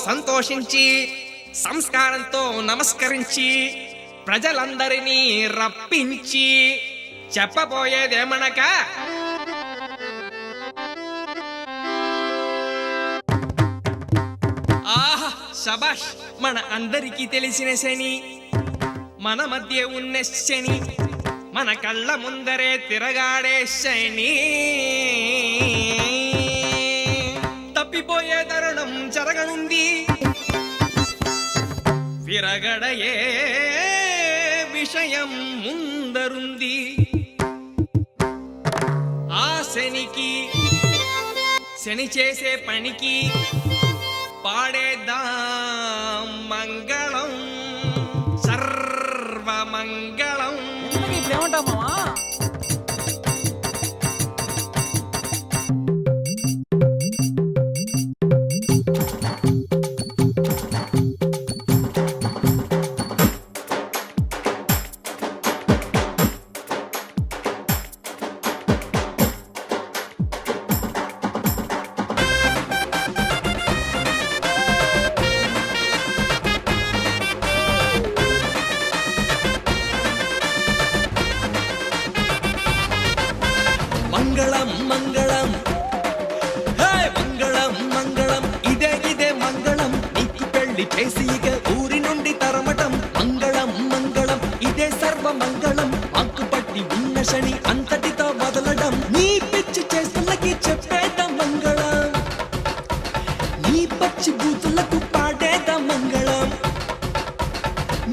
సంతోషించి సంస్కారంతో నమస్కరించి ప్రజలందరినీ రప్పించి చెప్పబోయేదేమనక, ఆహా శబాష్, మన అందరికీ తెలిసిన శని, మన మధ్య ఉన్న శని, మన కళ్ళ ముందరే తిరగాడే శని తప్పిపోయే తరుణం జరగనుంది. విరగడయే విషయం ముందరుంది. ఆ శనికి, శని చేసే పనికి పాడేద్దాం మంగళం, సర్వమంగళం. ఇప్పుడేమంటావు మావా? మంగళం మంగళం, హే మంగళం మంగళం, ఇదే ఇదే మంగళం, నీకు పెళ్లి చేసి ఇక ఊరి నుండి తరమటం. మంగళం మంగళం, ఇదే సర్వ మంగళం, మాకు పట్టి ఉన్న శని అంతటితో వదలడం. నీ పిచ్చి చేస్తులకి చెప్పేద మంగళం, నీ పచ్చి బూతులకు పాడేద మంగళం.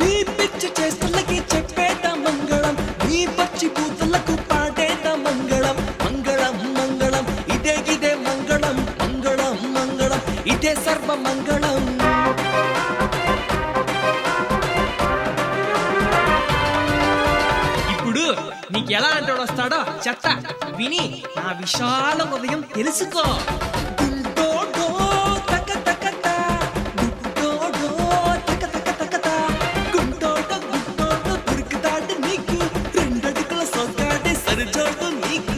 నీ పిచ్చి చేస్తులకి చెప్పేద మంగళం, నీ పచ్చి బూతులకు పాడేద మంగళం. మంగళం మంగళం, ఇదే ఇదే మంగళం, మంగళం మంగళం, ఇదే సర్వ మంగళం. ఇప్పుడు నీకెలా అంటాడు వస్తాడో చెత్త విని నా విశాల హృదయం తెలుసుకో. గుంటోడో తక తక తా, గుంటోడో తక తక తక తా, గుంటోడో గుంటోడో దొరుకుతాడు నీకు, రెండడుగుల సొగ్గాడే సరిజోడు నీకు.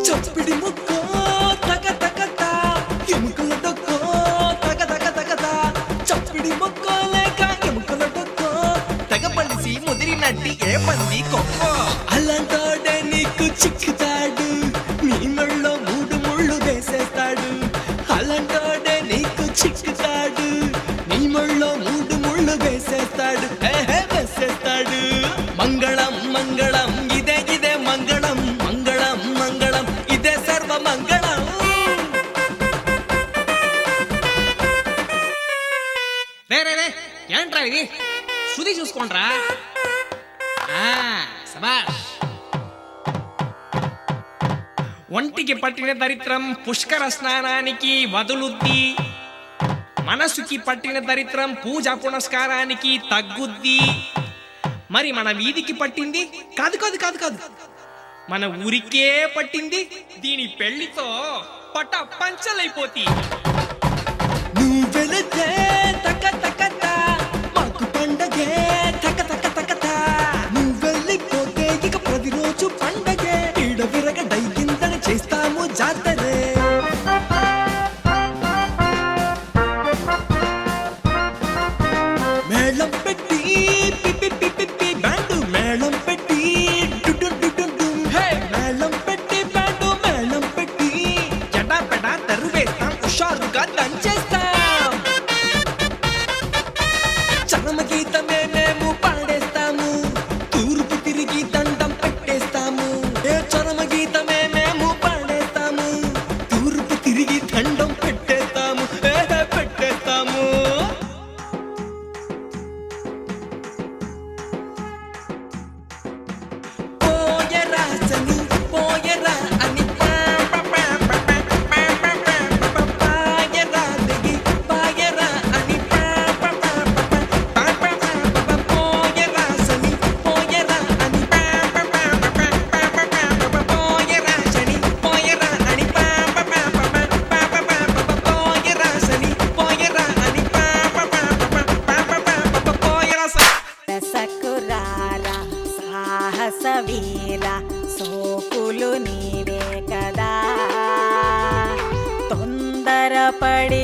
చప్పిడి ముక్కో తక తక తా, ఎముకల డొక్కో తక తక తక తా, చప్పిడి ముక్కో లేక ఎముకల డొక్కో, తెగ పలిసి ముదిరినట్టి ఏ పంది కొక్కో. అలాంటోడే నీకు చిక్కుతాడు, నీ మెళ్ళో మూడు ముళ్ళు వేసేస్తాడు. అలాంటోడే నీకు చిక్కుతాడు, నీ మెళ్ళో మూడు ముళ్ళు వేసేస్తాడు, వేసేస్తాడు. మంగళం మంగళం, ఇదే ఇదే మంగళం, మంగళం మంగళం, ఇదే సర్వ మంగళం. రే రే రే, ఏంట్రా ఇది? శృతి చూసుకోండ్రా. సబాష్. ఒంటికి పట్టిన దరిద్రం పుష్కర స్నానానికి వదులుద్ది, మనసుకి పట్టిన దరిద్రం పూజా పునస్కారానికి తగ్గుద్ది. మరి మన వీధికి పట్టింది కాదు కాదు కాదు కాదు, మన ఊరికే పట్టింది. దీని పెళ్లితో పట పంచలైపోతి. నువ్వు వెళితే తక తక తా, మాకు పండగే తక తక తక తా. నువ్వు వెళ్ళిపోతే ఇక ప్రతిరోజు పండగే, ఈడ విరగ డైకిందని చేస్తాము జాతరే. మేళం పెట్టి పిపి పిపి పి, బ్యాండు మేళం పెట్టి డుడు డుడు డు, హే మేళం పెట్టి బ్యాండు మేళం పెట్టి జటా పెడా తరువేస్తాం, హుషారుగా దంచేస్తాం. చరమ గీతమే మేము పాడేస్తాము, తూర్పు తిరిగి దండం పెట్టేస్తాము. ఏ చరమ గీతమే మేము పాడేస్తాము, తూర్పు తిరిగి దండం పెట్టేస్తాము, పెట్టేస్తాము. పోయరా శని పోయరా అని పాయరా దిగి పాయరా అని పోయరా శని పోయరా అని పోయరా శని పోయరా అని పోయరా శని పోయరా అని పోయరా సకురారా సాహస వీర సోకులు నీవే కదా, తొందర త్వరపడి